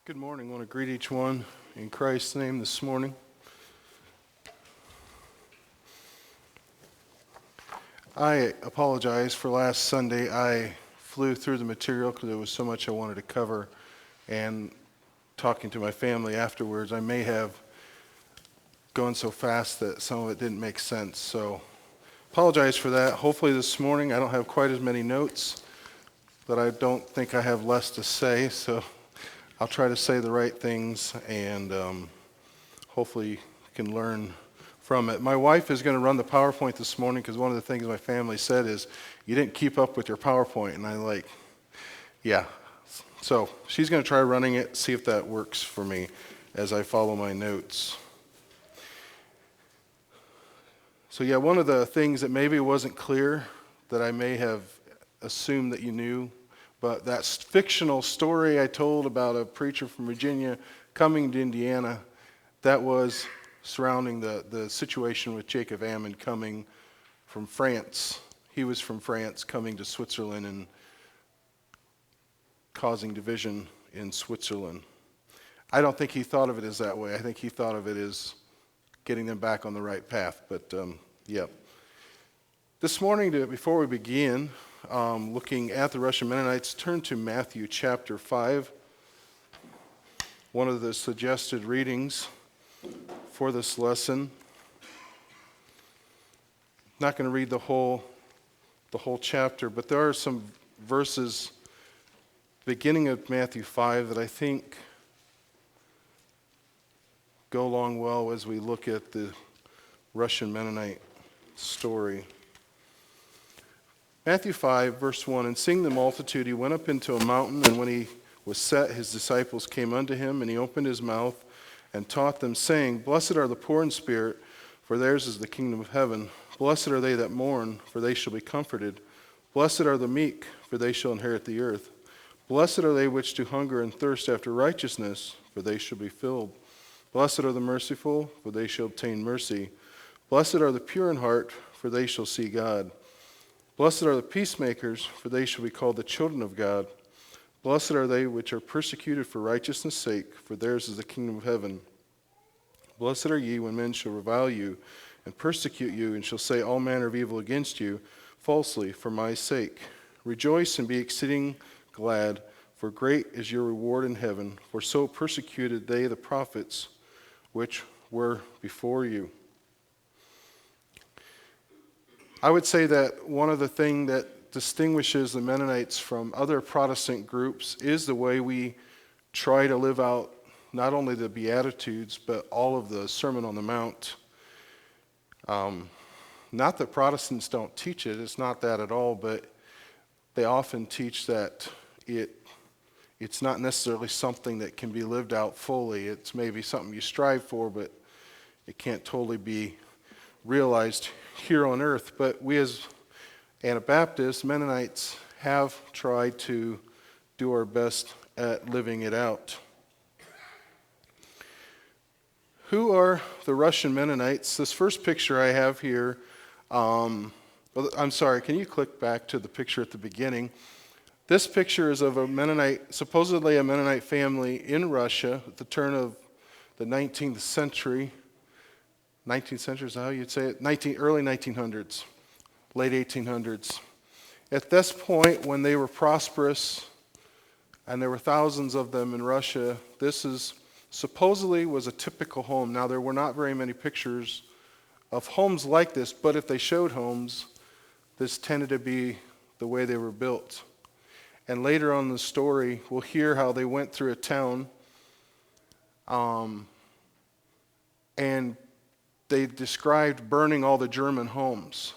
Good morning. I want to greet each one in Christ's name this morning. I apologize for last Sunday. I flew through the material because there was so much I wanted to cover, and talking to my family afterwards, I may have gone so fast that some of it didn't make sense. So apologize for that. Hopefully this morning I don't have quite as many notes, but I don't think I have less to say, so I'll try to say the right things, and hopefully you can learn from it. My wife is going to run the PowerPoint this morning because one of the things my family said is, you didn't keep up with your PowerPoint. And I'm like, yeah. So she's going to try running it, see if that works for me as I follow my notes. So yeah, one of the things that maybe wasn't clear that I may have assumed that you knew, but that fictional story I told about a preacher from Virginia coming to Indiana, that was surrounding the situation with Jacob Ammon coming from France. He was from France coming to Switzerland and causing division in Switzerland. I don't think he thought of it as that way. I think he thought of it as getting them back on the right path. But yeah. This morning, before we begin, looking at the Russian Mennonites, turn to Matthew chapter 5. One of the suggested readings for this lesson. Not going to read the whole chapter, but there are some verses beginning of Matthew 5 that I think go along well as we look at the Russian Mennonite story. Matthew 5, verse 1, and seeing the multitude, he went up into a mountain, and when he was set, his disciples came unto him, and he opened his mouth and taught them, saying, Blessed are the poor in spirit, for theirs is the kingdom of heaven. Blessed are they that mourn, for they shall be comforted. Blessed are the meek, for they shall inherit the earth. Blessed are they which do hunger and thirst after righteousness, for they shall be filled. Blessed are the merciful, for they shall obtain mercy. Blessed are the pure in heart, for they shall see God. Blessed are the peacemakers, for they shall be called the children of God. Blessed are they which are persecuted for righteousness' sake, for theirs is the kingdom of heaven. Blessed are ye when men shall revile you, and persecute you, and shall say all manner of evil against you, falsely, for my sake. Rejoice and be exceeding glad, for great is your reward in heaven, for so persecuted they the prophets which were before you. I would say that one of the things that distinguishes the Mennonites from other Protestant groups is the way we try to live out not only the Beatitudes, but all of the Sermon on the Mount. Not that Protestants don't teach it, it's not that at all, but they often teach that it's not necessarily something that can be lived out fully. It's maybe something you strive for, but it can't totally be realized here on earth. But we as Anabaptists, Mennonites, have tried to do our best at living it out. Who are the Russian Mennonites? This first picture I have here, I'm sorry, can you click back to the picture at the beginning? This picture is of a Mennonite, supposedly a Mennonite family in Russia at the turn of the 19th century. 19th century is how you'd say it? Early 1900s, late 1800s. At this point, when they were prosperous, and there were thousands of them in Russia, this is supposedly was a typical home. Now, there were not very many pictures of homes like this, but if they showed homes, this tended to be the way they were built. And later on in the story, we'll hear how they went through a town, and they described burning all the German homes.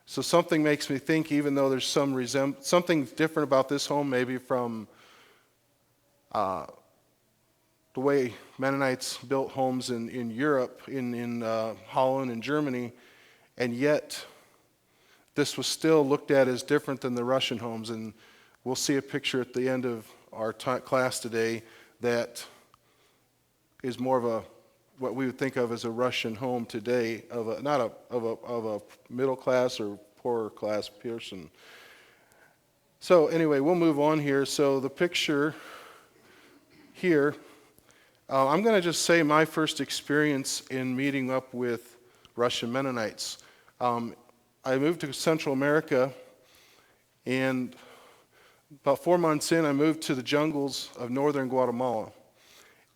So something makes me think, even though there's something different about this home, maybe from the way Mennonites built homes in Europe, in Holland and Germany, and yet this was still looked at as different than the Russian homes. And we'll see a picture at the end of our class today that is more of what we would think of as a Russian home today, not of a middle class or poorer class person. So anyway, we'll move on here. So the picture here I'm going to just say my first experience in meeting up with Russian Mennonites. I moved to Central America, and about 4 months in, I moved to the jungles of northern Guatemala.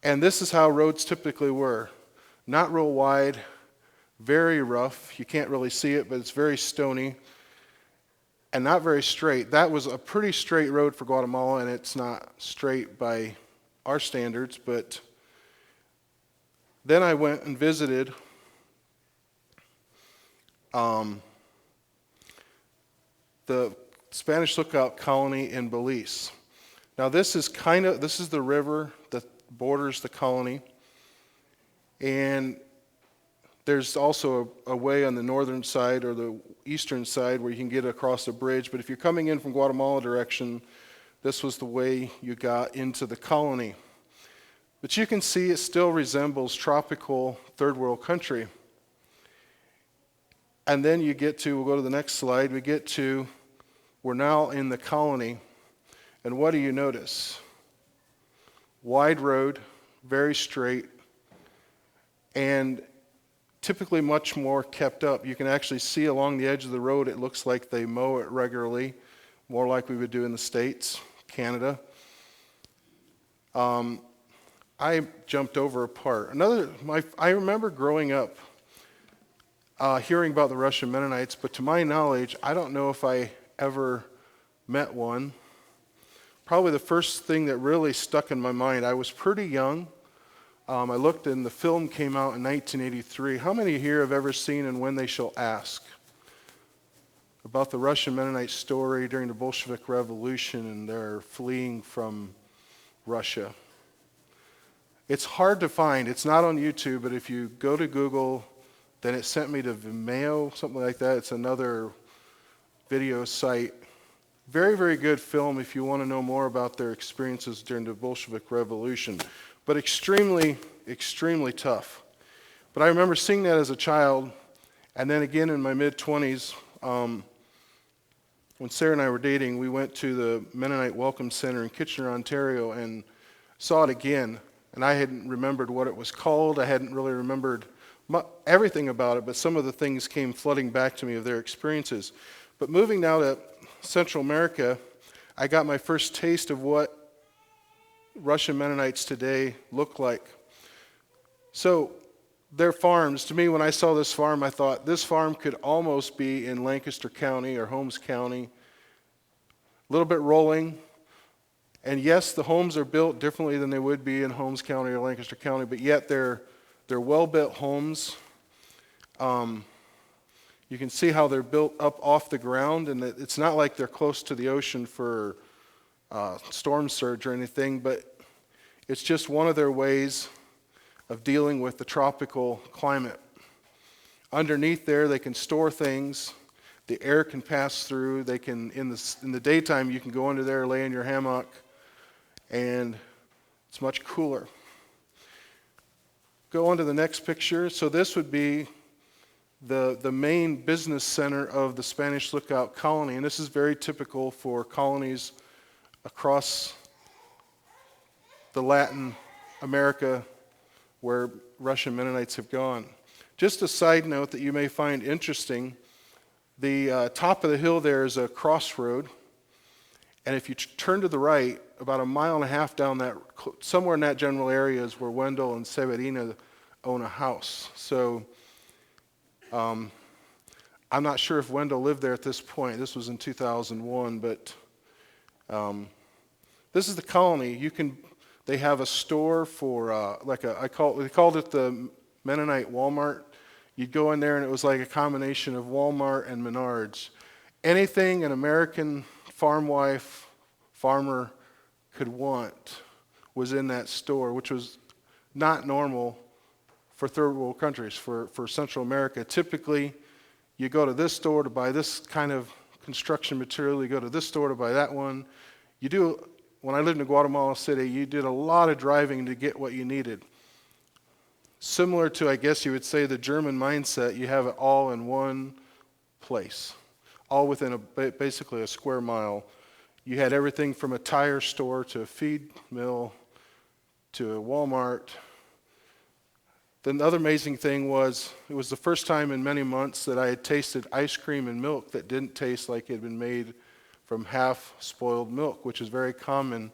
And this is how roads typically were. Not real wide, very rough. You can't really see it, but it's very stony, and not very straight. That was a pretty straight road for Guatemala, and it's not straight by our standards, but then I went and visited the Spanish Lookout colony in Belize. Now this is the river that borders the colony, and there's also a way on the northern side or the eastern side where you can get across a bridge, but if you're coming in from Guatemala direction, this was the way you got into the colony. But you can see it still resembles tropical third world country. And then we'll go to the next slide, we're now in the colony. And what do you notice? Wide road, very straight, and typically much more kept up. You can actually see along the edge of the road, it looks like they mow it regularly, more like we would do in the States, Canada. I jumped over a part. I remember growing up hearing about the Russian Mennonites, but to my knowledge, I don't know if I ever met one. Probably the first thing that really stuck in my mind, I was pretty young. I looked and the film came out in 1983. How many here have ever seen And When They Shall Ask? About the Russian Mennonite story during the Bolshevik Revolution and their fleeing from Russia. It's hard to find. It's not on YouTube, but if you go to Google, then it sent me to Vimeo, something like that. It's another video site. Very, very good film if you want to know more about their experiences during the Bolshevik Revolution, but extremely, extremely tough. But I remember seeing that as a child, and then again in my mid-20s, when Sarah and I were dating, we went to the Mennonite Welcome Center in Kitchener, Ontario, and saw it again. And I hadn't remembered what it was called. I hadn't really remembered everything about it, but some of the things came flooding back to me of their experiences. But moving now to Central America, I got my first taste of what Russian Mennonites today look like. So their farms, to me, when I saw this farm, I thought this farm could almost be in Lancaster County or Holmes County. A little bit rolling. And yes, the homes are built differently than they would be in Holmes County or Lancaster County, but yet they're well-built homes. You can see how they're built up off the ground, and it's not like they're close to the ocean for storm surge or anything, but it's just one of their ways of dealing with the tropical climate. Underneath there, they can store things. The air can pass through. They can, in the daytime, you can go under there, lay in your hammock, and it's much cooler. Go on to the next picture. So this would be the main business center of the Spanish Lookout colony, and this is very typical for colonies across the Latin America where Russian Mennonites have gone. Just a side note that you may find interesting, the top of the hill there is a crossroad, and if you turn to the right, about 1.5 miles down that, somewhere in that general area is where Wendell and Severina own a house. So I'm not sure if Wendell lived there at this point. This was in 2001, but this is the colony. They have a store for they called it the Mennonite Walmart. You'd go in there and it was like a combination of Walmart and Menards. Anything an American farmer could want was in that store, which was not normal for third world countries. For Central America, typically you go to this store to buy this kind of construction material, you go to this store to buy that one. When I lived in Guatemala City, you did a lot of driving to get what you needed. Similar to, I guess you would say, the German mindset, you have it all in one place, all within basically a square mile. You had everything from a tire store to a feed mill to a Walmart. The other amazing thing was, it was the first time in many months that I had tasted ice cream and milk that didn't taste like it had been made from half-spoiled milk, which is very common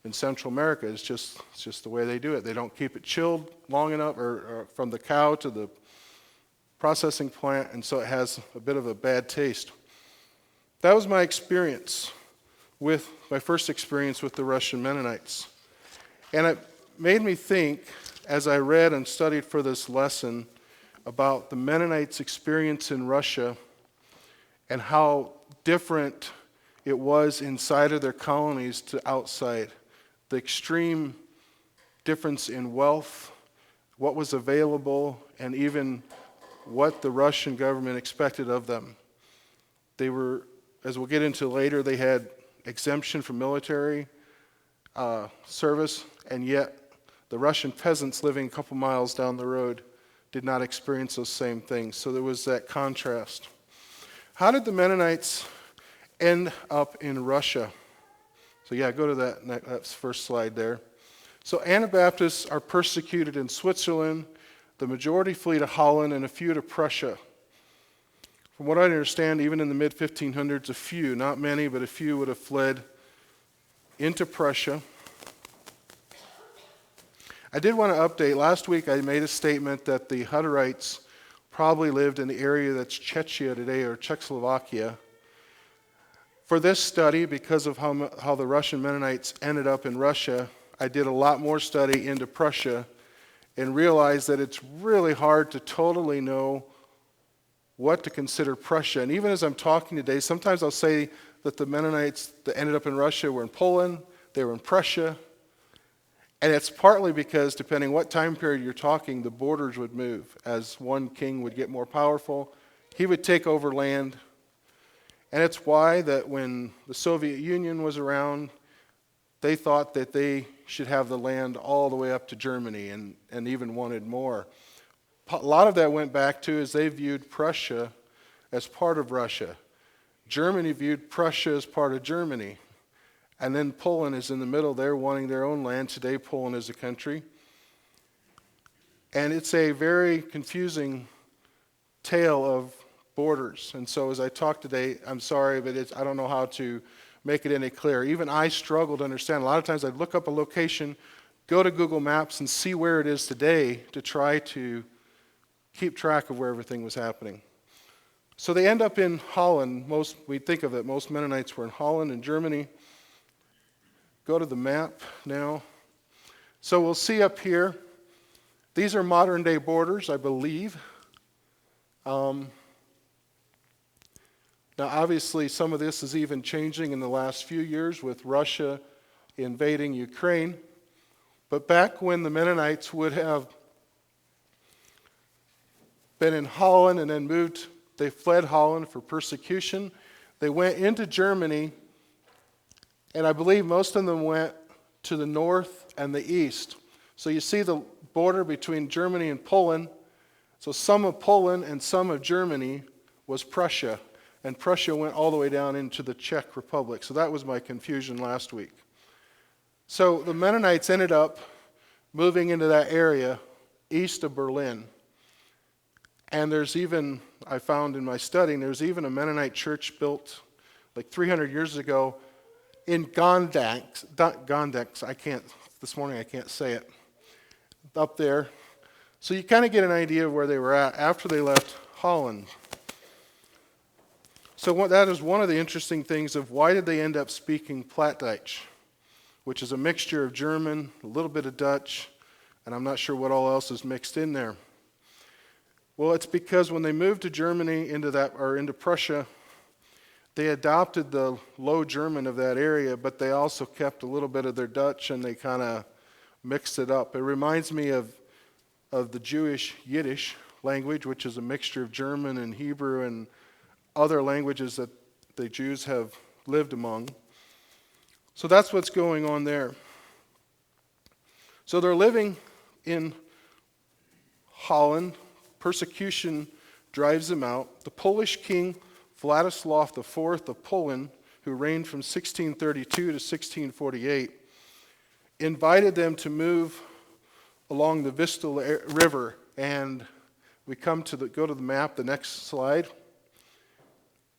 in Central America. It's just the way they do it. They don't keep it chilled long enough, or from the cow to the processing plant, and so it has a bit of a bad taste. That was my experience my first experience with the Russian Mennonites. And it made me think, as I read and studied for this lesson, about the Mennonites' experience in Russia and how different it was inside of their colonies to outside. The extreme difference in wealth, what was available, and even what the Russian government expected of them. They were, as we'll get into later, they had exemption from military service, and yet the Russian peasants living a couple miles down the road did not experience those same things. So there was that contrast. How did the Mennonites end up in Russia? So yeah, go to that first slide there. So Anabaptists are persecuted in Switzerland. The majority flee to Holland and a few to Prussia. From what I understand, even in the mid-1500s, a few, not many, but a few would have fled into Prussia. I did want to update. Last week I made a statement that the Hutterites probably lived in the area that's Czechia today, or Czechoslovakia. For this study, because of how the Russian Mennonites ended up in Russia, I did a lot more study into Prussia and realized that it's really hard to totally know what to consider Prussia. And even as I'm talking today, sometimes I'll say that the Mennonites that ended up in Russia were in Poland, they were in Prussia. And it's partly because, depending what time period you're talking, the borders would move. As one king would get more powerful, he would take over land. And it's why that when the Soviet Union was around, they thought that they should have the land all the way up to Germany, and even wanted more. A lot of that went back to is they viewed Prussia as part of Russia. Germany viewed Prussia as part of Germany. And then Poland is in the middle there, wanting their own land. Today, Poland is a country. And it's a very confusing tale of borders. And so as I talk today, I'm sorry, but I don't know how to make it any clearer. Even I struggle to understand. A lot of times I'd look up a location, go to Google Maps, and see where it is today to try to keep track of where everything was happening. So they end up in Holland. We think of it, most Mennonites were in Holland and Germany. Go to the map now. So we'll see up here, these are modern day borders, I believe. Now obviously some of this is even changing in the last few years with Russia invading Ukraine. But back when the Mennonites would have been in Holland and then they fled Holland for persecution. They went into Germany, and I believe most of them went to the north and the east. So you see the border between Germany and Poland. So some of Poland and some of Germany was Prussia, and Prussia went all the way down into the Czech Republic. So that was my confusion last week. So the Mennonites ended up moving into that area east of Berlin. And there's even, I found in my studying, there's even a Mennonite church built like 300 years ago in Gondax, this morning I can't say it, up there. So you kind of get an idea of where they were at after they left Holland. So that is one of the interesting things of why did they end up speaking Plattdeutsch, which is a mixture of German, a little bit of Dutch, and I'm not sure what all else is mixed in there. Well, it's because when they moved to Germany into Prussia, they adopted the Low German of that area, but they also kept a little bit of their Dutch and they kind of mixed it up. It reminds me of the Jewish Yiddish language, which is a mixture of German and Hebrew and other languages that the Jews have lived among. So that's what's going on there. So they're living in Holland. Persecution drives them out. The Polish king, Vladislav IV of Poland, who reigned from 1632 to 1648, invited them to move along the Vistula River. And we go to the map, the next slide.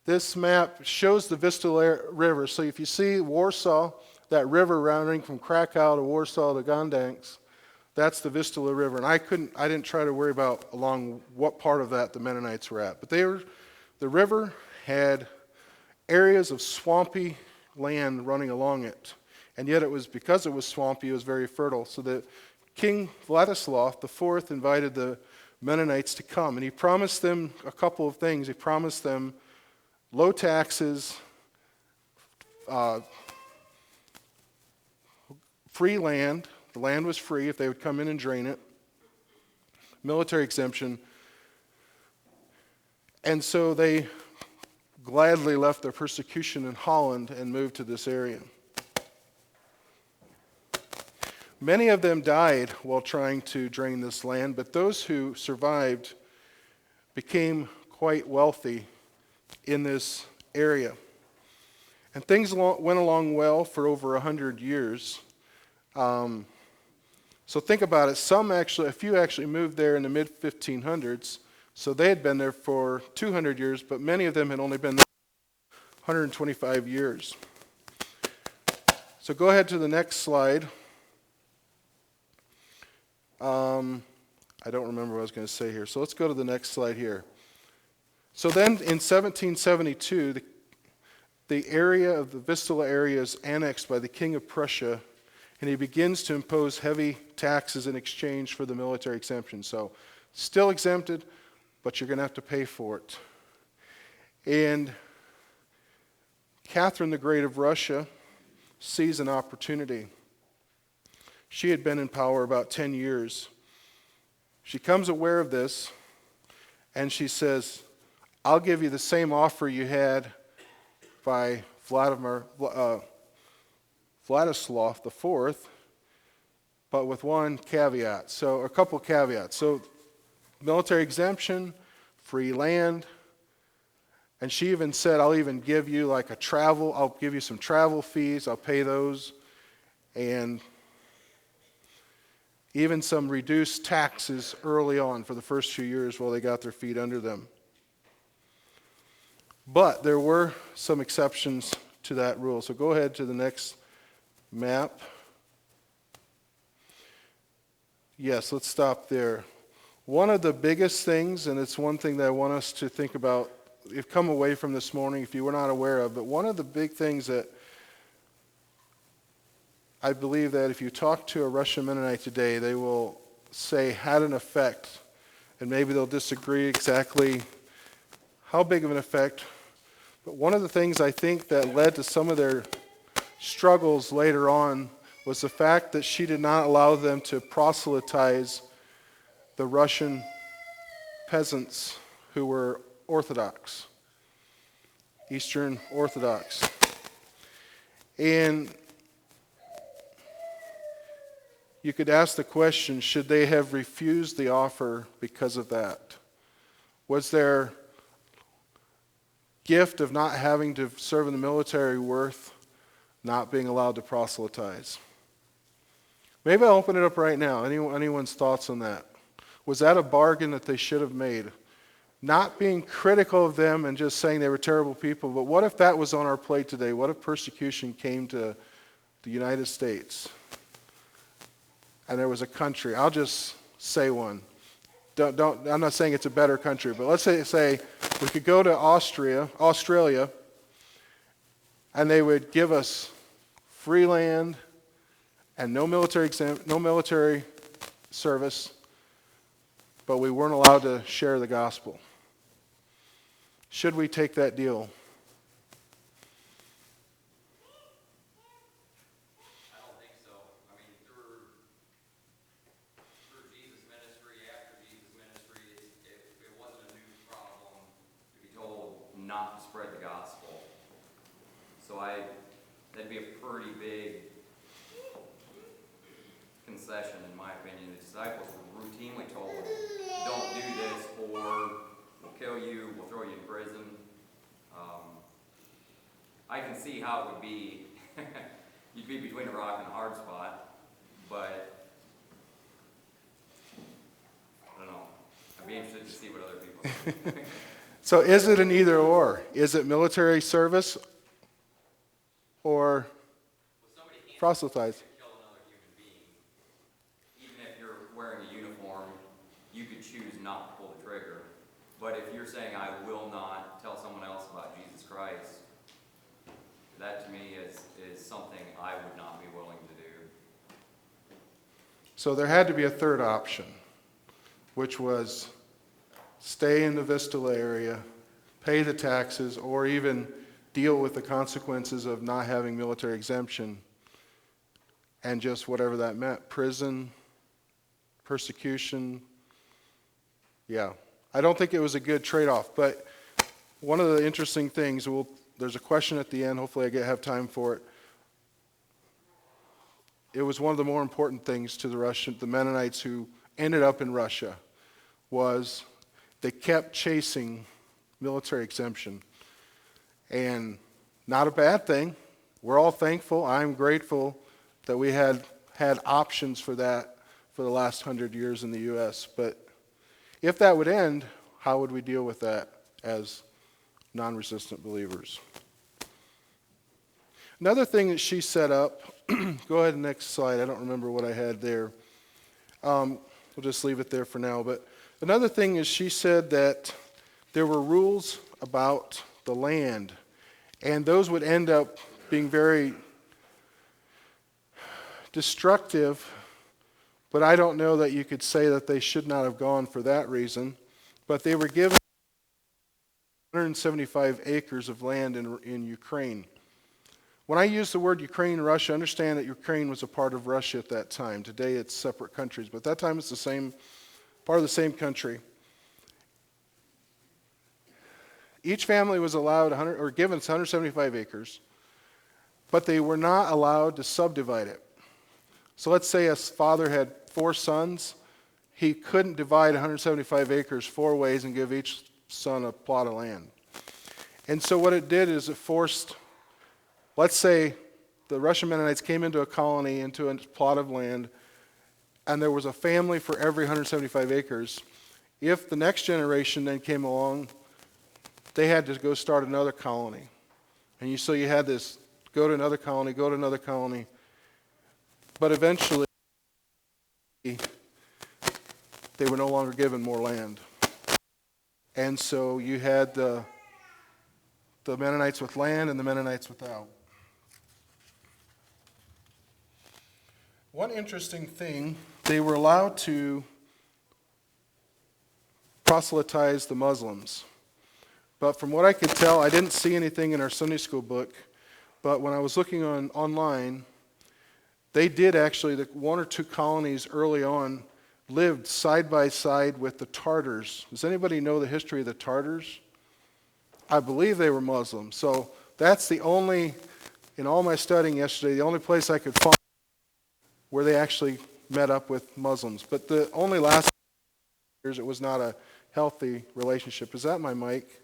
This map shows the Vistula River. So if you see Warsaw, that river running from Krakow to Warsaw to Gdansk, that's the Vistula River. And I didn't try to worry about along what part of that the Mennonites were at. But the river had areas of swampy land running along it. And yet because it was swampy, it was very fertile. So that King Vladislav IV invited the Mennonites to come. And he promised them a couple of things. He promised them low taxes, free land. The land was free if they would come in and drain it. Military exemption. And so they gladly left their persecution in Holland and moved to this area. Many of them died while trying to drain this land, but those who survived became quite wealthy in this area. And things went along well for over 100 years. So think about it. A few actually moved there in the mid-1500s. So they had been there for 200 years, but many of them had only been there for 125 years. So go ahead to the next slide. I don't remember what I was going to say here. So let's go to the next slide here. So then in 1772, the area of the Vistula area is annexed by the King of Prussia, and he begins to impose heavy taxes in exchange for the military exemption. So still exempted, but you're going to have to pay for it. And Catherine the Great of Russia sees an opportunity. She had been in power about 10 years. She comes aware of this, and she says, I'll give you the same offer you had by Vladislav IV, but with one caveat. So a couple caveats. So military exemption, free land, and she even said, I'll even give you I'll give you some travel fees, I'll pay those, and even some reduced taxes early on for the first few years while they got their feet under them. But there were some exceptions to that rule. So go ahead to the next map. Yes, let's stop there. One of the biggest things, and it's one thing that I want us to think about, you've come away from this morning if you were not aware of, but one of the big things that I believe that if you talk to a Russian Mennonite today, they will say had an effect, and maybe they'll disagree exactly how big of an effect. But one of the things I think that led to some of their struggles later on was the fact that she did not allow them to proselytize the Russian peasants who were Orthodox, Eastern Orthodox. And you could ask the question, should they have refused the offer because of that? Was their gift of not having to serve in the military worth not being allowed to proselytize? Maybe I'll open it up right now. Anyone's thoughts on that? Was that a bargain that they should have made? Not being critical of them and just saying they were terrible people, but what if that was on our plate today? What if persecution came to the United States? And there was a country, I'll just say one. I'm not saying it's a better country, but let's say we could go to Australia, and they would give us free land and no military service, but we weren't allowed to share the gospel. Should we take that deal? I don't think so. I mean, through Jesus' ministry, after Jesus' ministry, it wasn't a new problem to be told not to spread the gospel. So that'd be a pretty big concession, in my opinion. The disciples were routinely told, don't do this, or we'll kill you, we'll throw you in prison. I can see how it would be, you'd be between a rock and a hard spot. but I don't know. I'd be interested to see what other people think. So is it an either or? Is it military service or Well, somebody can't proselytize? kill another human being. Even if you're wearing a uniform, you could choose not to pull the trigger. But if you're saying, I will not tell someone else about Jesus Christ, that to me is something I would not be willing to do. So there had to be a third option, which was stay in the Vistula area, pay the taxes, or even deal with the consequences of not having military exemption, and just whatever that meant, prison, persecution. Yeah, I don't think it was a good trade-off, but one of the interesting things, there's a question at the end, hopefully I have time for it. It was one of the more important things to the Mennonites who ended up in Russia, was they kept chasing military exemption. And not a bad thing. We're all thankful. I'm grateful that we had options for that for the last 100 years in the U.S. But if that would end, how would we deal with that as non-resistant believers? Another thing that she set up, go ahead, next slide. I don't remember what I had there. We'll just leave it there for now. But another thing is she said that there were rules about the land, and those would end up being very destructive, but I don't know that you could say that they should not have gone for that reason. But they were given 175 acres of land in Ukraine. When I use the word Ukraine and Russia, understand that Ukraine was a part of Russia at that time. Today it's separate countries, but at that time it's the same, part of the same country. Each family was allowed given 175 acres, but they were not allowed to subdivide it. So let's say a father had 4 sons. He couldn't divide 175 acres 4 ways and give each son a plot of land. And so what it did is it forced, let's say the Russian Mennonites came into a colony, into a plot of land, and there was a family for every 175 acres. If the next generation then came along, they had to go start another colony. And so you had this go to another colony, go to another colony. But eventually, they were no longer given more land. And so you had the Mennonites with land and the Mennonites without. One interesting thing, they were allowed to proselytize the Muslims. But from what I could tell, I didn't see anything in our Sunday school book, but when I was looking online, they did actually, the 1 or 2 colonies early on lived side by side with the Tartars. Does anybody know the history of the Tartars? I believe they were Muslim. So that's the only, in all my studying yesterday, the only place I could find where they actually met up with Muslims. But the only last years, it was not a healthy relationship. Is that my mic?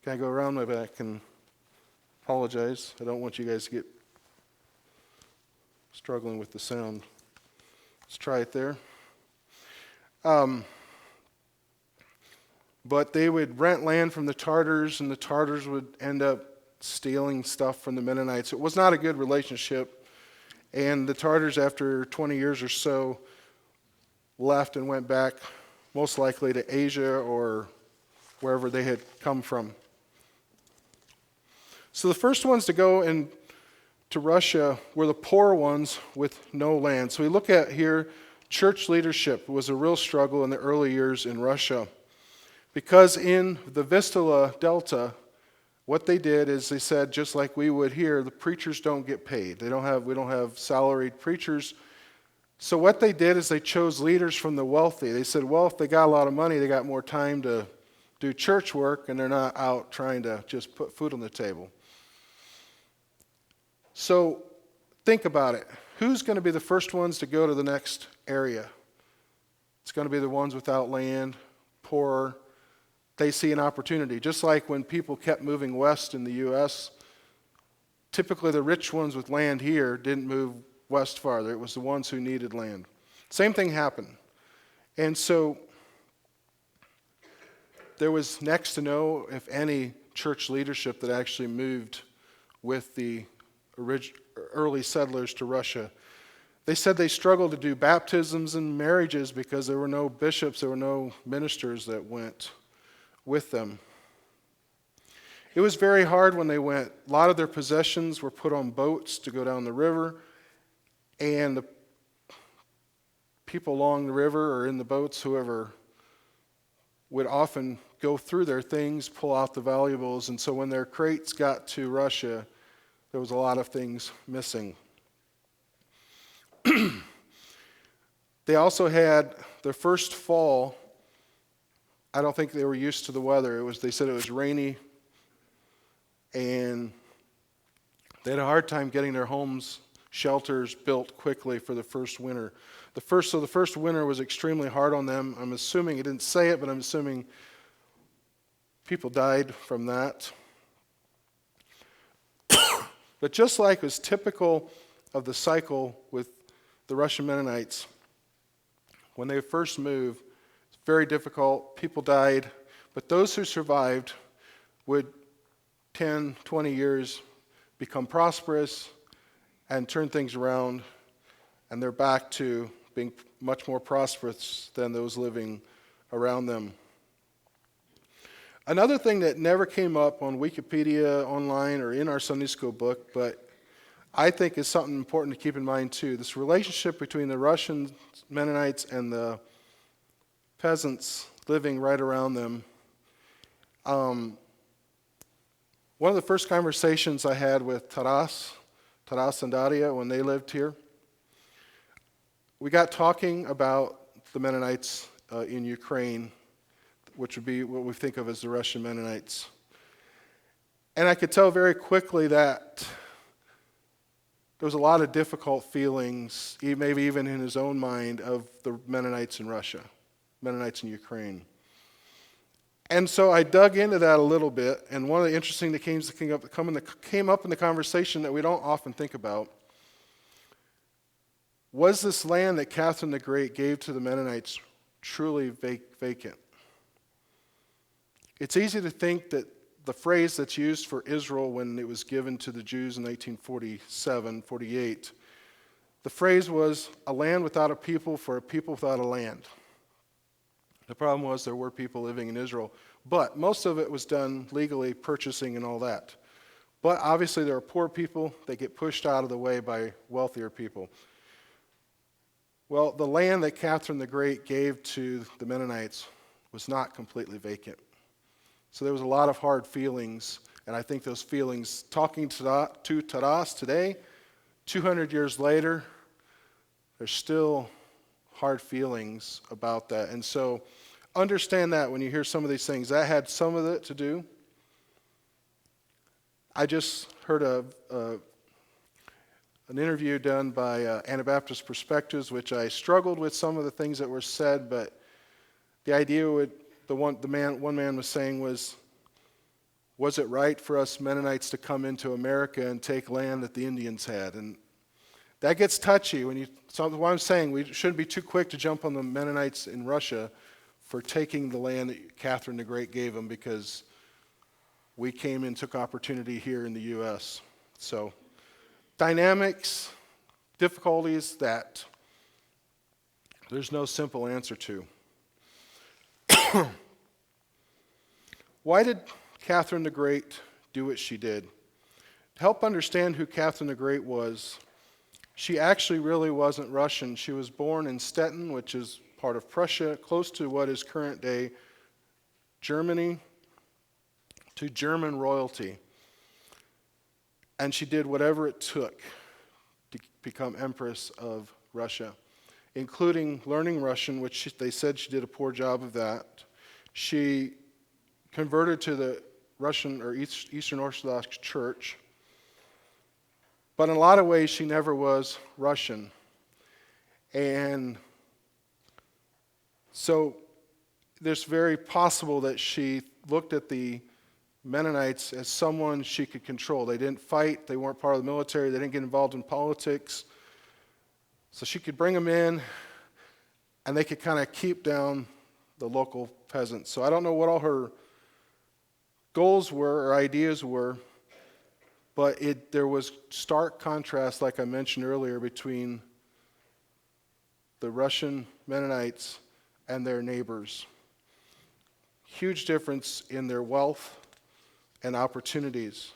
Can I go around my back and apologize? I don't want you guys to get struggling with the sound. Let's try it there. But they would rent land from the Tartars, and the Tartars would end up stealing stuff from the Mennonites. It was not a good relationship. And the Tartars, after 20 years or so, left and went back, most likely to Asia or wherever they had come from. So the first ones to go to Russia were the poor ones with no land. So we look at here, church leadership was a real struggle in the early years in Russia. Because in the Vistula Delta, what they did is they said, just like we would here, the preachers don't get paid. We don't have salaried preachers. So what they did is they chose leaders from the wealthy. They said, well, if they got a lot of money, they got more time to do church work, and they're not out trying to just put food on the table. So think about it. Who's going to be the first ones to go to the next area? It's going to be the ones without land, poorer. they see an opportunity. Just like when people kept moving west in the U.S., typically the rich ones with land here didn't move west farther. It was the ones who needed land. Same thing happened. And so there was next to no, if any, church leadership that actually moved with the early settlers to Russia. They said they struggled to do baptisms and marriages because there were no bishops, there were no ministers that went with them. It was very hard when they went. A lot of their possessions were put on boats to go down the river, and the people along the river or in the boats, whoever, would often go through their things, pull out the valuables, and so when their crates got to Russia, there was a lot of things missing. They also had their first fall. I don't think they were used to the weather. They said it was rainy, and they had a hard time getting their homes, shelters built quickly for the first winter. The first winter was extremely hard on them. I'm assuming, it didn't say it, but I'm assuming people died from that. But just like was typical of the cycle with the Russian Mennonites, when they first moved, it's very difficult. People died, but those who survived would 10, 20 years become prosperous and turn things around, and they're back to being much more prosperous than those living around them. Another thing that never came up on Wikipedia, online, or in our Sunday school book, but I think is something important to keep in mind too, this relationship between the Russian Mennonites and the peasants living right around them. One of the first conversations I had with Taras and Daria when they lived here, we got talking about the Mennonites in Ukraine, which would be what we think of as the Russian Mennonites. And I could tell very quickly that there was a lot of difficult feelings, maybe even in his own mind, of the Mennonites in Russia, Mennonites in Ukraine. And so I dug into that a little bit, and one of the interesting things that came up in the conversation that we don't often think about was this land that Catherine the Great gave to the Mennonites truly vacant. It's easy to think that the phrase that's used for Israel when it was given to the Jews in 1947, 48, the phrase was a land without a people for a people without a land. The problem was there were people living in Israel, but most of it was done legally, purchasing and all that. But obviously there are poor people that get pushed out of the way by wealthier people. Well, the land that Catherine the Great gave to the Mennonites was not completely vacant. So there was a lot of hard feelings, and I think those feelings, talking to Taras today, 200 years later, there's still hard feelings about that. And so understand that when you hear some of these things. That had some of it to do. I just heard an interview done by Anabaptist Perspectives, which I struggled with some of the things that were said, but the idea one man was saying was it right for us Mennonites to come into America and take land that the Indians had? And that gets touchy. So what I'm saying, we shouldn't be too quick to jump on the Mennonites in Russia for taking the land that Catherine the Great gave them, because we came and took opportunity here in the U.S. So dynamics, difficulties that there's no simple answer to. Why did Catherine the Great do what she did? To help understand who Catherine the Great was, she actually really wasn't Russian. She was born in Stettin, which is part of Prussia, close to what is current-day Germany, to German royalty. And she did whatever it took to become Empress of Russia, including learning Russian, which they said she did a poor job of that. She converted to the Russian or Eastern Orthodox Church, but in a lot of ways she never was Russian. And so it's very possible that she looked at the Mennonites as someone she could control. They didn't fight. They weren't part of the military. They didn't get involved in politics. So she could bring them in, and they could kind of keep down the local peasants. So I don't know what all her goals were or ideas were, but there was stark contrast, like I mentioned earlier, between the Russian Mennonites and their neighbors. Huge difference in their wealth and opportunities.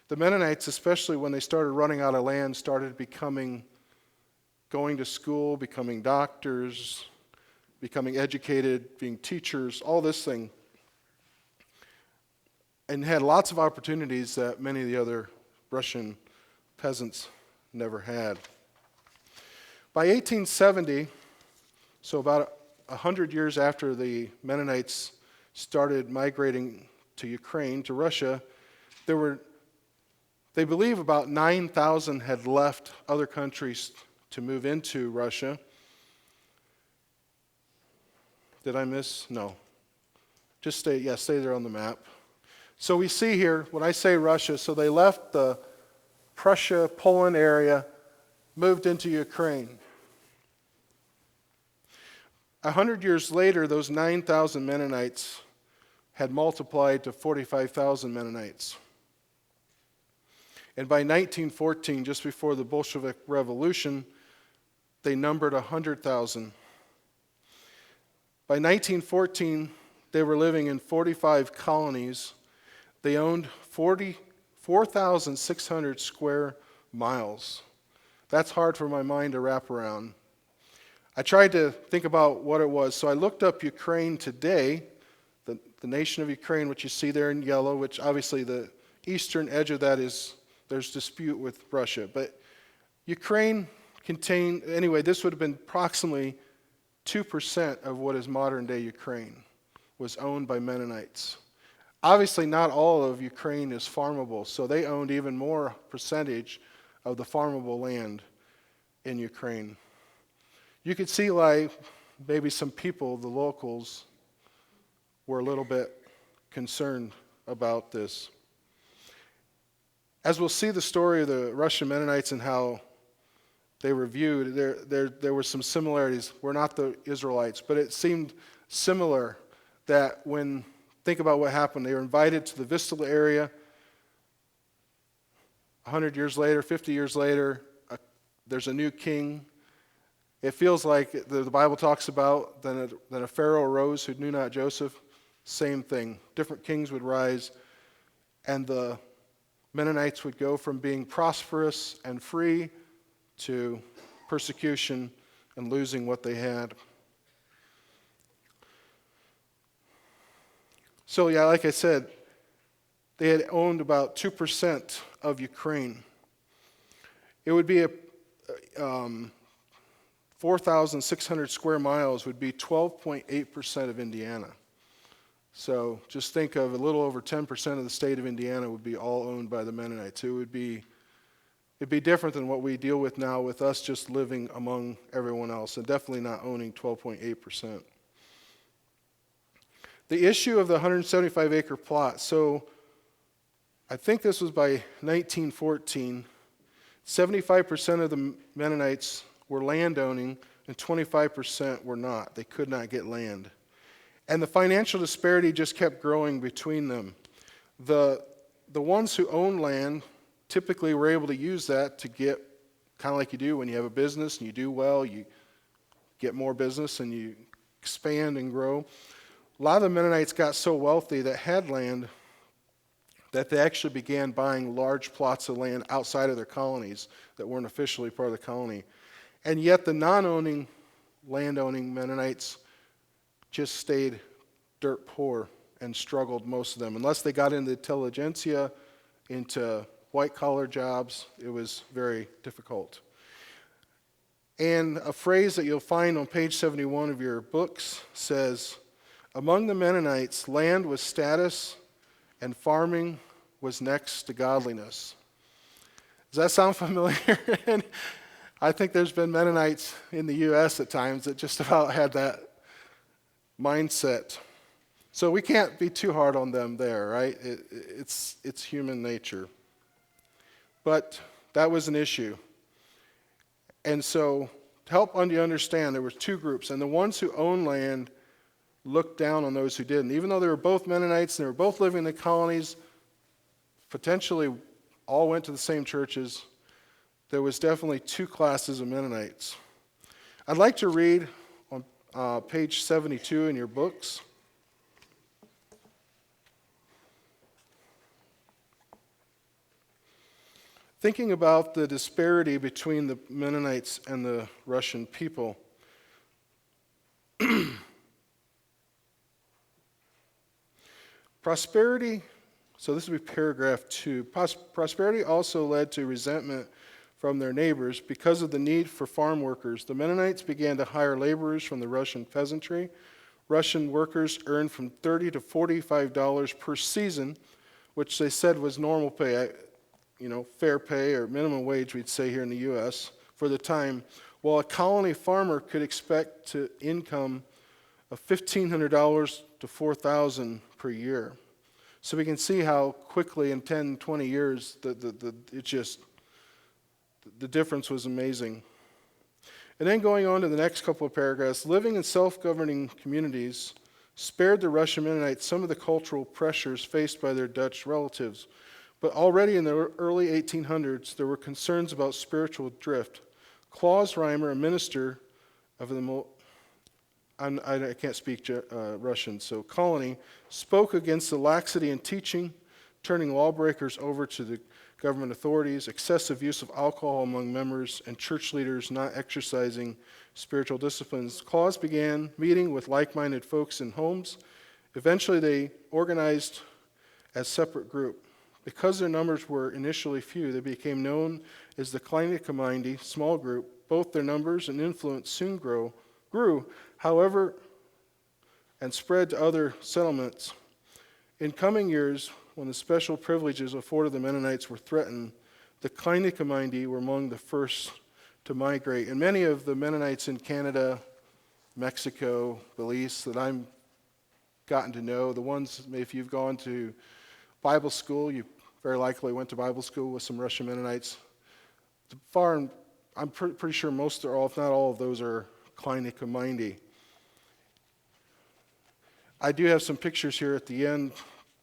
The Mennonites, especially when they started running out of land, started going to school, becoming doctors, becoming educated, being teachers, all this thing, and had lots of opportunities that many of the other Russian peasants never had. By 1870, so about 100 years after the Mennonites started migrating to Ukraine, to Russia, they believe about 9,000 had left other countries to move into Russia. Did I miss? No. Just stay there on the map. So we see here, when I say Russia, so they left the Prussia, Poland area, moved into Ukraine. 100 years later, those 9,000 Mennonites had multiplied to 45,000 Mennonites. And by 1914, just before the Bolshevik Revolution, they numbered 100,000. By 1914, they were living in 45 colonies. They owned 4,600 square miles. That's hard for my mind to wrap around. I tried to think about what it was, so I looked up Ukraine today, the nation of Ukraine, which you see there in yellow, which obviously the eastern edge of that there's dispute with Russia. But Ukraine this would have been approximately 2% of what is modern-day Ukraine was owned by Mennonites. Obviously, not all of Ukraine is farmable, so they owned even more percentage of the farmable land in Ukraine. You could see like maybe some people, the locals, were a little bit concerned about this. As we'll see the story of the Russian Mennonites and how they were viewed, there were some similarities. We're not the Israelites, but it seemed similar that think about what happened. They were invited to the Vistula area. 100 years later, 50 years later, there's a new king. It feels like the Bible talks about then a Pharaoh arose who knew not Joseph. Same thing. Different kings would rise, and the Mennonites would go from being prosperous and free to persecution and losing what they had. So yeah, like I said, they had owned about 2% of Ukraine. It would be 4,600 square miles would be 12.8% of Indiana. So just think of a little over 10% of the state of Indiana would be all owned by the Mennonites. It'd be different than what we deal with now with us just living among everyone else, and definitely not owning 12.8%. The issue of the 175-acre plot. So I think this was by 1914. 75% of the Mennonites were landowning and 25% were not. They could not get land. And the financial disparity just kept growing between them. The ones who owned land typically were able to use that to get, kind of like you do when you have a business and you do well, you get more business and you expand and grow. A lot of the Mennonites got so wealthy that had land that they actually began buying large plots of land outside of their colonies that weren't officially part of the colony. And yet the non-owning, landowning Mennonites just stayed dirt poor and struggled, most of them. Unless they got into intelligentsia, into white-collar jobs, it was very difficult. And a phrase that you'll find on page 71 of your books says, among the Mennonites, land was status and farming was next to godliness. Does that sound familiar? I think there's been Mennonites in the U.S. at times that just about had that mindset. So we can't be too hard on them there, right? It's human nature. But that was an issue. And so to help you understand, there were two groups. And the ones who owned land looked down on those who didn't. Even though they were both Mennonites and they were both living in the colonies, potentially all went to the same churches, there was definitely two classes of Mennonites. I'd like to read on page 72 in your books. Thinking about the disparity between the Mennonites and the Russian people. Prosperity, so this would be paragraph 2. Prosperity also led to resentment from their neighbors because of the need for farm workers. The Mennonites began to hire laborers from the Russian peasantry. Russian workers earned from $30 to $45 per season, which they said was normal pay, fair pay or minimum wage, we'd say here in the U.S. for the time, while a colony farmer could expect to income of $1,500 to $4,000 per year. So we can see how quickly in 10, 20 years the difference was amazing. And then going on to the next couple of paragraphs, living in self-governing communities spared the Russian Mennonites some of the cultural pressures faced by their Dutch relatives. But already in the early 1800s, there were concerns about spiritual drift. Klaus Reimer, a minister of the I can't speak Russian, so colony, spoke against the laxity in teaching, turning lawbreakers over to the government authorities, excessive use of alcohol among members, and church leaders not exercising spiritual disciplines. Klaus began meeting with like-minded folks in homes. Eventually, they organized as separate group. Because their numbers were initially few, they became known as the Kleine Gemeinde, small group. Both their numbers and influence soon grew, however, and spread to other settlements. In coming years, when the special privileges afforded the Mennonites were threatened, the Kleine Gemeinde were among the first to migrate. And many of the Mennonites in Canada, Mexico, Belize that I've gotten to know, the ones, if you've gone to Bible school, you very likely went to Bible school with some Russian Mennonites. I'm pretty sure most or all, if not all of those are Kleine Gemeinde. I do have some pictures here at the end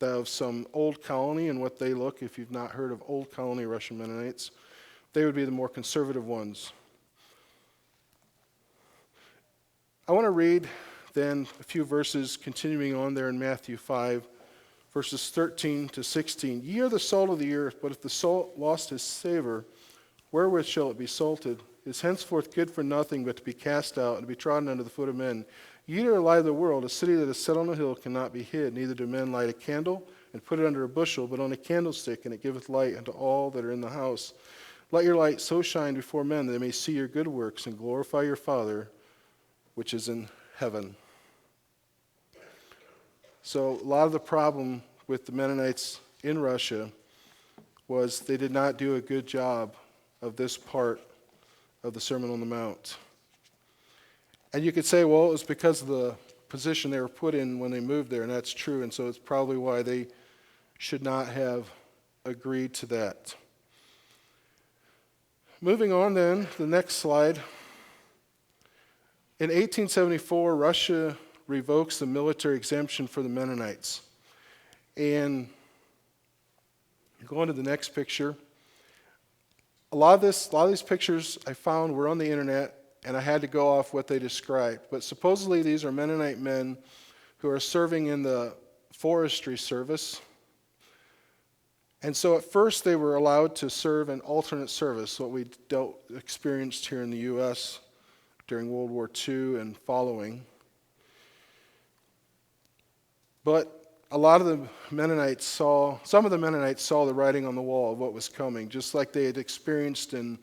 of some old colony and what they look. If you've not heard of old colony Russian Mennonites, they would be the more conservative ones. I want to read then a few verses continuing on there in Matthew 5, verses 13 to 16. Ye are the salt of the earth, but if the salt lost his savor, wherewith shall it be salted? It is henceforth good for nothing but to be cast out and to be trodden under the foot of men. Ye are the light of the world. A city that is set on a hill cannot be hid. Neither do men light a candle and put it under a bushel, but on a candlestick, and it giveth light unto all that are in the house. Let your light so shine before men that they may see your good works and glorify your Father which is in heaven. So a lot of the problem with the Mennonites in Russia was they did not do a good job of this part of the Sermon on the Mount. And you could say, well, it was because of the position they were put in when they moved there, and that's true, and so it's probably why they should not have agreed to that. Moving on then, the next slide. In 1874, Russia revokes the military exemption for the Mennonites. And going to the next picture. A lot of these pictures I found were on the internet, and I had to go off what they described. But supposedly these are Mennonite men who are serving in the forestry service. And so at first they were allowed to serve an alternate service, what we experienced here in the U.S. during World War II and following. But a lot of the Mennonites some of the Mennonites saw the writing on the wall of what was coming, just like they had experienced in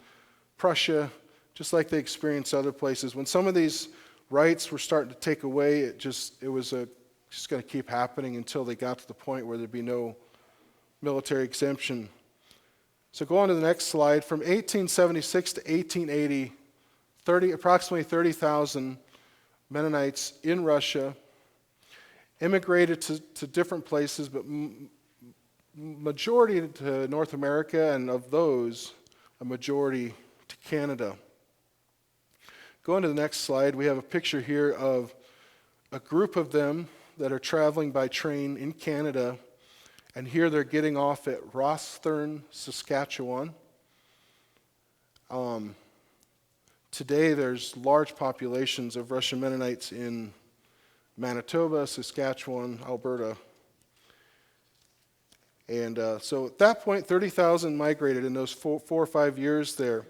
Prussia, just like they experienced other places. When some of these rights were starting to take away, it was just going to keep happening until they got to the point where there'd be no military exemption. So go on to the next slide. From 1876 to 1880, approximately 30,000 Mennonites in Russia. immigrated to different places, but majority to North America, and of those, a majority to Canada. Going to the next slide, we have a picture here of a group of them that are traveling by train in Canada, and here they're getting off at Rosthern, Saskatchewan. Today there's large populations of Russian Mennonites in Manitoba, Saskatchewan, Alberta. And so at that point, 30,000 migrated in those 4 or 5 years there.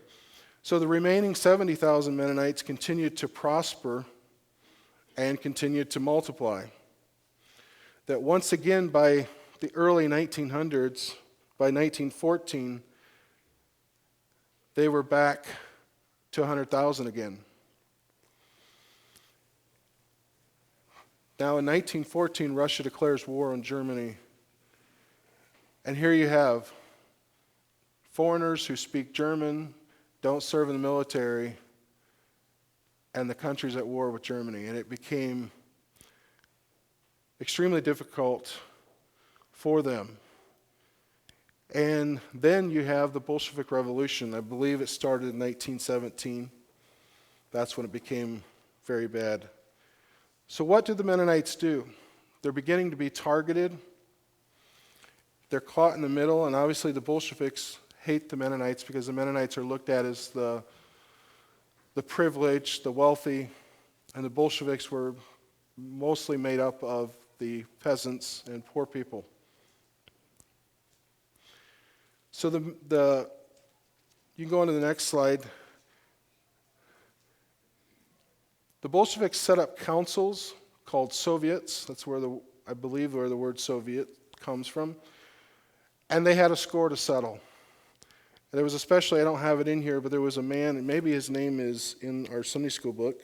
So the remaining 70,000 Mennonites continued to prosper and continued to multiply. That once again, by the early 1900s, by 1914, they were back to 100,000 again. Now in 1914, Russia declares war on Germany. And here you have foreigners who speak German, don't serve in the military, and the country's at war with Germany. And it became extremely difficult for them. And then you have the Bolshevik Revolution. I believe it started in 1917. That's when it became very bad. So what do the Mennonites do? They're beginning to be targeted. They're caught in the middle, and obviously the Bolsheviks hate the Mennonites because the Mennonites are looked at as the privileged, the wealthy, and the Bolsheviks were mostly made up of the peasants and poor people. So you can go on to the next slide. The Bolsheviks set up councils called Soviets. That's where I believe where the word Soviet comes from. And they had a score to settle. There was especially, I don't have it in here, but there was a man, and maybe his name is in our Sunday school book,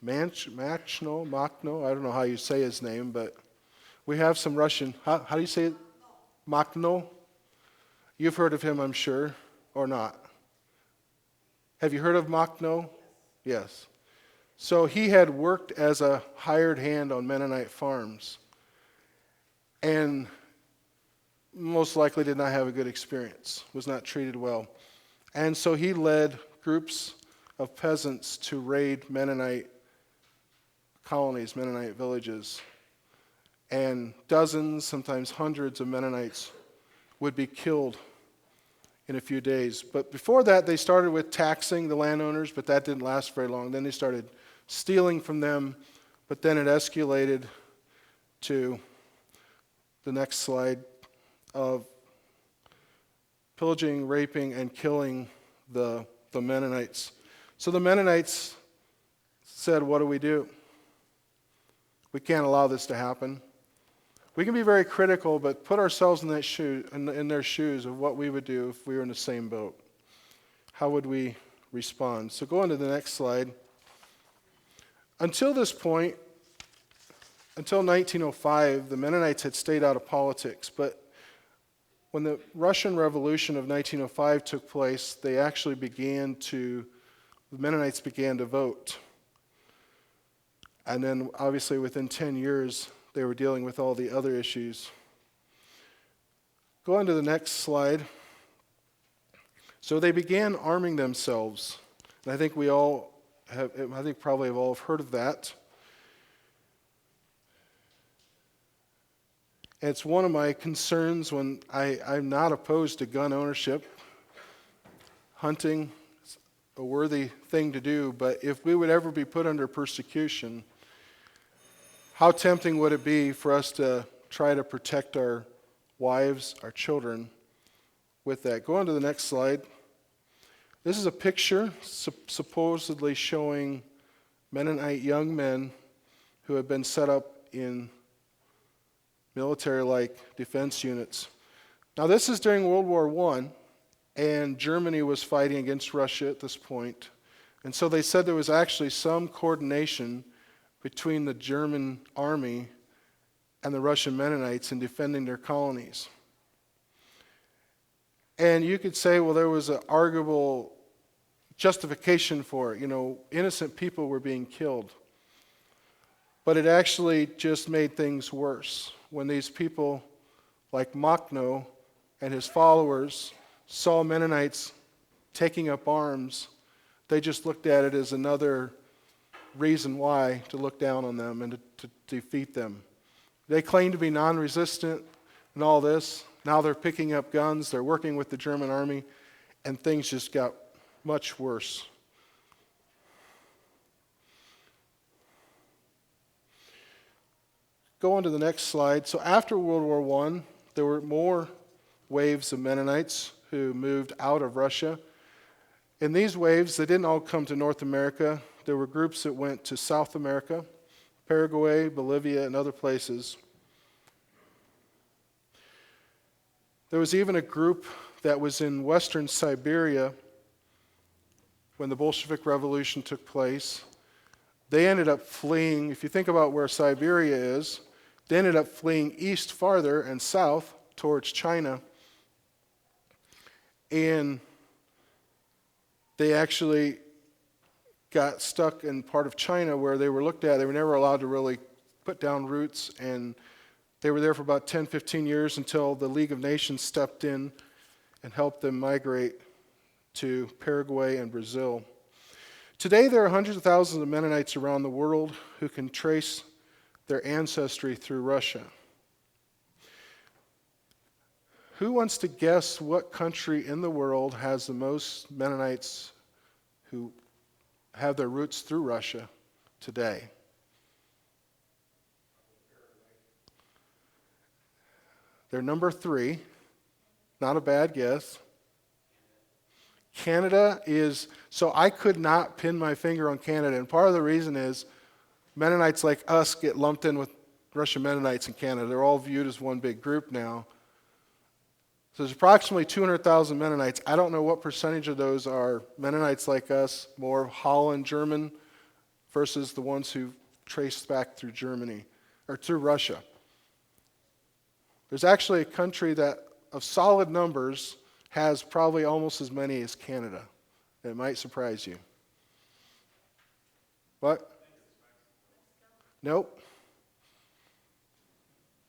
Machno, I don't know how you say his name, but we have some Russian. How do you say it? Machno? You've heard of him, I'm sure, or not. Have you heard of Machno? Yes. So he had worked as a hired hand on Mennonite farms, and most likely did not have a good experience, was not treated well. And so he led groups of peasants to raid Mennonite colonies, Mennonite villages. And dozens, sometimes hundreds of Mennonites would be killed in a few days. But before that, they started with taxing the landowners, but that didn't last very long. Then they started stealing from them, but then it escalated to the next slide of pillaging, raping, and killing the Mennonites. So the Mennonites said, what do we do? We can't allow this to happen. We can be very critical, but put ourselves in their shoes of what we would do if we were in the same boat. How would we respond? So go on to the next slide. Until this point, until 1905, the Mennonites had stayed out of politics, but when the Russian Revolution of 1905 took place, the Mennonites began to vote. And then, obviously, within 10 years, they were dealing with all the other issues. Go on to the next slide. So they began arming themselves. And I think probably have all heard of that. It's one of my concerns when I'm not opposed to gun ownership. Hunting is a worthy thing to do, but if we would ever be put under persecution, how tempting would it be for us to try to protect our wives, our children with that? Go on to the next slide. This is a picture supposedly showing Mennonite young men who have been set up in military-like defense units. Now, this is during World War I, and Germany was fighting against Russia at this point. And so they said there was actually some coordination between the German army and the Russian Mennonites in defending their colonies. And you could say, well, there was an arguable justification for it. Innocent people were being killed. But it actually just made things worse when these people like Machno and his followers saw Mennonites taking up arms. They just looked at it as another reason why to look down on them and to defeat them. They claimed to be non-resistant and all this. Now they're picking up guns, they're working with the German army, and things just got much worse. Go on to the next slide. So after World War I, there were more waves of Mennonites who moved out of Russia. In these waves, they didn't all come to North America. There were groups that went to South America, Paraguay, Bolivia, and other places. There was even a group that was in western Siberia when the Bolshevik Revolution took place. They ended up fleeing. If you think about where Siberia is, they ended up fleeing east farther and south towards China. And they actually got stuck in part of China where they were looked at. They were never allowed to really put down roots, and they were there for about 10, 15 years until the League of Nations stepped in and helped them migrate to Paraguay and Brazil. Today, there are hundreds of thousands of Mennonites around the world who can trace their ancestry through Russia. Who wants to guess what country in the world has the most Mennonites who have their roots through Russia today? They're number 3. Not a bad guess. Canada is, so I could not pin my finger on Canada, and part of the reason is Mennonites like us get lumped in with Russian Mennonites in Canada. They're all viewed as one big group now. So there's approximately 200,000 Mennonites. I don't know what percentage of those are Mennonites like us, more Holland, German, versus the ones who traced back through Germany, or through Russia. There's actually a country that, of solid numbers, has probably almost as many as Canada. It might surprise you. What? Nope.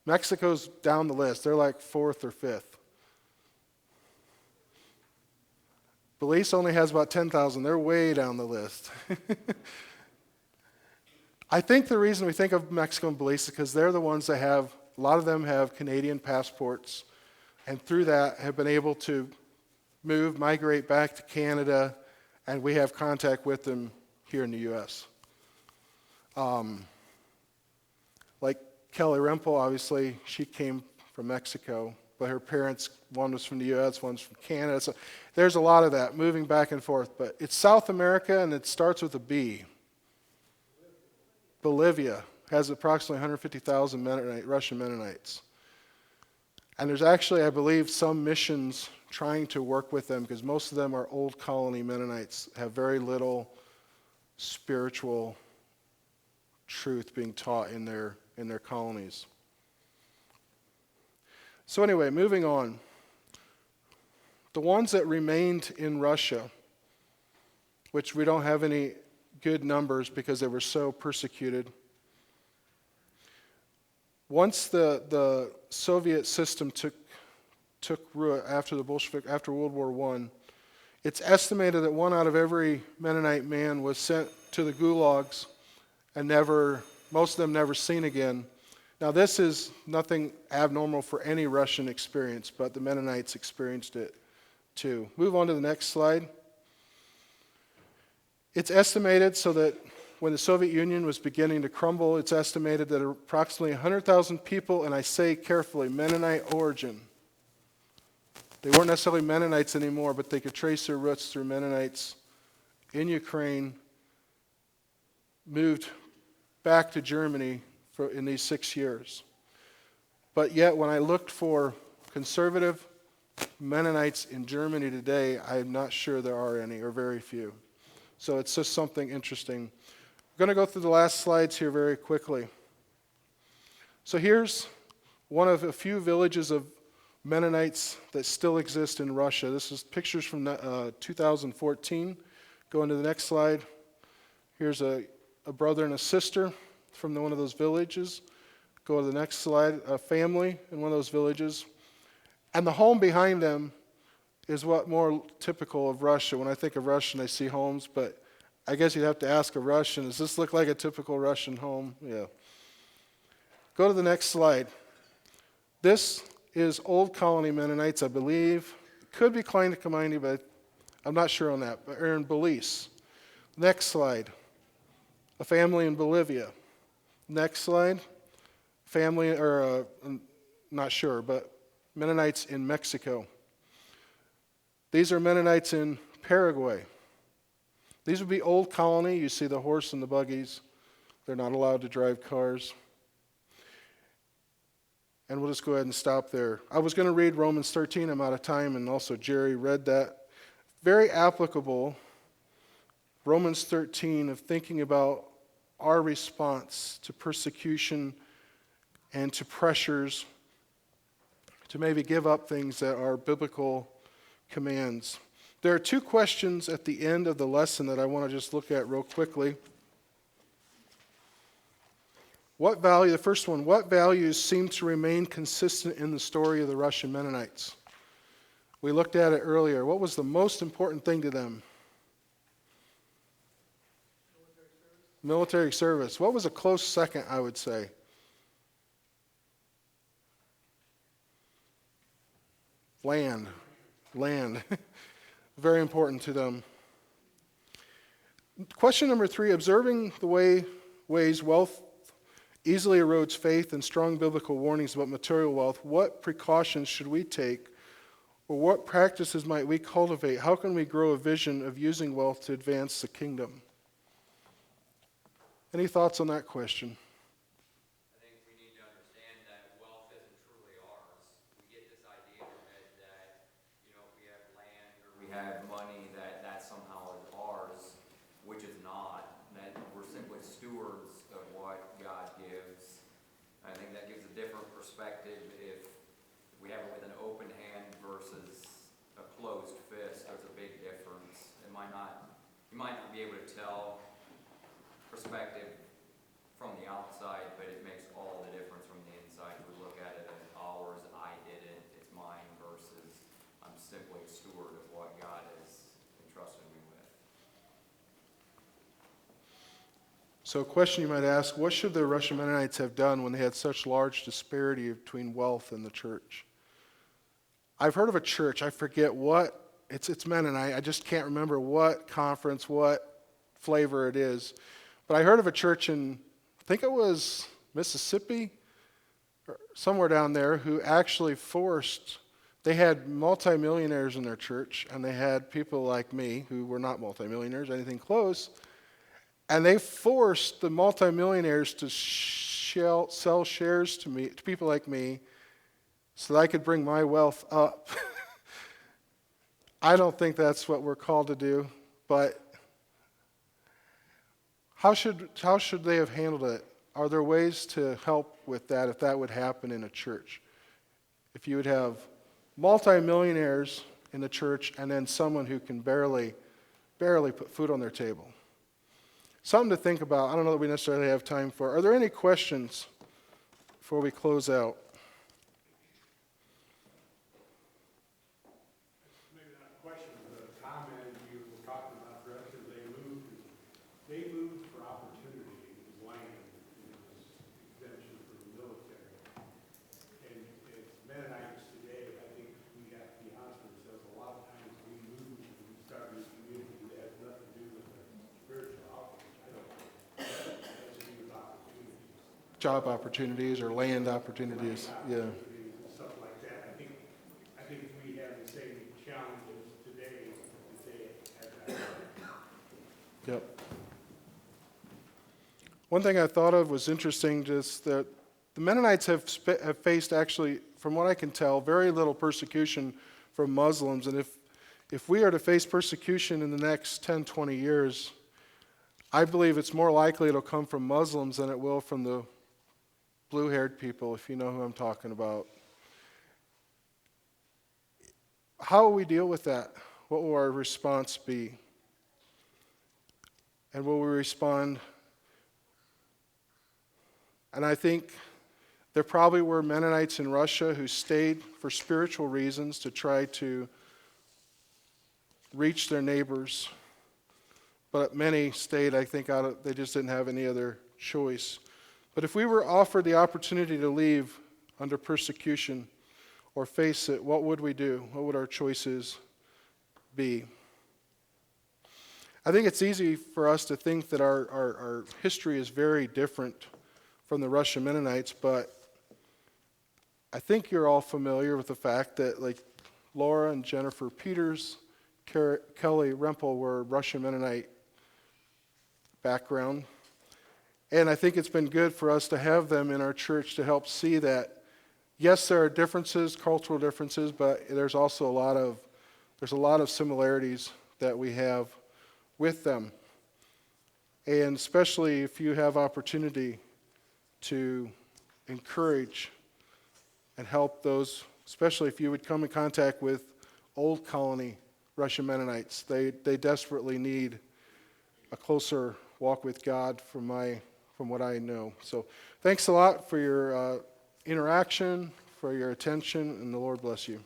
Mexico's down the list. They're like 4th or 5th. Belize only has about 10,000. They're way down the list. I think the reason we think of Mexico and Belize is because they're the ones that have, a lot of them have Canadian passports, and through that have been able to migrate back to Canada, and we have contact with them here in the U.S. Like Kelly Rempel, obviously, she came from Mexico, but her parents, one was from the U.S., one's from Canada. So there's a lot of that, moving back and forth. But it's South America, and it starts with a B. Bolivia has approximately 150,000 Russian Mennonites. And there's actually, I believe, some missions trying to work with them because most of them are old colony Mennonites, have very little spiritual truth being taught in their colonies. So anyway, moving on. The ones that remained in Russia, which we don't have any good numbers because they were so persecuted. Once the Soviet system took root after the Bolshevik, after World War I, it's estimated that 1 out of every Mennonite man was sent to the gulags and most of them never seen again. Now this is nothing abnormal for any Russian experience, but the Mennonites experienced it too. Move on to the next slide. It's estimated so that when the Soviet Union was beginning to crumble, it's estimated that approximately 100,000 people, and I say carefully, Mennonite origin. They weren't necessarily Mennonites anymore, but they could trace their roots through Mennonites in Ukraine, moved back to Germany in these 6 years. But yet, when I looked for conservative Mennonites in Germany today, I'm not sure there are any, or very few. So it's just something interesting. I'm going to go through the last slides here very quickly. So here's one of a few villages of Mennonites that still exist in Russia. This is pictures from 2014. Go into the next slide. Here's a brother and a sister from one of those villages. Go to the next slide. A family in one of those villages. And the home behind them is what more typical of Russia. When I think of Russian, I see homes, but I guess you'd have to ask a Russian, does this look like a typical Russian home? Yeah. Go to the next slide. This is Old Colony Mennonites, I believe. Could be Klein Community, but I'm not sure on that. But they're in Belize. Next slide. A family in Bolivia. Next slide. Family, not sure, but Mennonites in Mexico. These are Mennonites in Paraguay. These would be Old Colony. You see the horse and the buggies. They're not allowed to drive cars. And we'll just go ahead and stop there. I was going to read Romans 13. I'm out of time, and also Jerry read that. Very applicable, Romans 13, of thinking about our response to persecution and to pressures to maybe give up things that are biblical commands. There are two questions at the end of the lesson that I want to just look at real quickly. The first one, what values seem to remain consistent in the story of the Russian Mennonites? We looked at it earlier. What was the most important thing to them? Military service. What was a close second, I would say? Land. Very important to them. Question number 3, observing the ways wealth easily erodes faith and strong biblical warnings about material wealth, what precautions should we take, or what practices might we cultivate? How can we grow a vision of using wealth to advance the kingdom? Any thoughts on that question? I think we need to understand that wealth isn't truly ours. We get this idea in our head that, if we have land or we have money, that somehow is ours, which is not. That we're simply stewards of what God gives. I think that gives a different perspective if we have it with an open hand versus a closed fist. There's a big difference. You might not be able to tell perspective from the outside, but it makes all the difference from the inside. If we look at it as ours, I did it, it's mine, versus I'm simply a steward of what God has entrusted me with. So a question you might ask, what should the Russian Mennonites have done when they had such large disparity between wealth and the church? I've heard of a church, I forget what, it's Mennonite, I just can't remember what conference, what flavor it is. But I heard of a church in, I think it was Mississippi, or somewhere down there, who actually they had multimillionaires in their church, and they had people like me who were not multimillionaires, anything close, and they forced the multimillionaires to sell shares to people like me, so that I could bring my wealth up. I don't think that's what we're called to do, but how should they have handled it? Are there ways to help with that if that would happen in a church? If you would have multimillionaires in the church and then someone who can barely put food on their table. Something to think about. I don't know that we necessarily have time for. Are there any questions before we close out? Maybe not a question, but a comment. You were talking about Russia. They moved for opportunity. It was land. It was exemption from the military. And as Mennonites today, I think we have to be honest with ourselves. A lot of times we move and we start a community that has nothing to do with the spiritual outreach. I don't know. It has to do with opportunities. Job opportunities or land opportunities. Yeah. And stuff like that. I think we have the same challenges today that they have back then. Yep. One thing I thought of was interesting, just that the Mennonites have faced, actually, from what I can tell, very little persecution from Muslims. And if we are to face persecution in the next 10, 20 years, I believe it's more likely it'll come from Muslims than it will from the blue-haired people, if you know who I'm talking about. How will we deal with that? What will our response be? And will we respond And I think there probably were Mennonites in Russia who stayed for spiritual reasons to try to reach their neighbors. But many stayed, I think, they just didn't have any other choice. But if we were offered the opportunity to leave under persecution or face it, what would we do? What would our choices be? I think it's easy for us to think that our history is very different from the Russian Mennonites, but I think you're all familiar with the fact that, like, Laura and Jennifer Peters, Kelly Rempel were Russian Mennonite background. And I think it's been good for us to have them in our church to help see that, yes, there are differences, cultural differences, but there's also a lot of similarities that we have with them. And especially if you have opportunity to encourage and help those, especially if you would come in contact with old colony Russian Mennonites. They desperately need a closer walk with God from what I know. So thanks a lot for your interaction, for your attention, and the Lord bless you.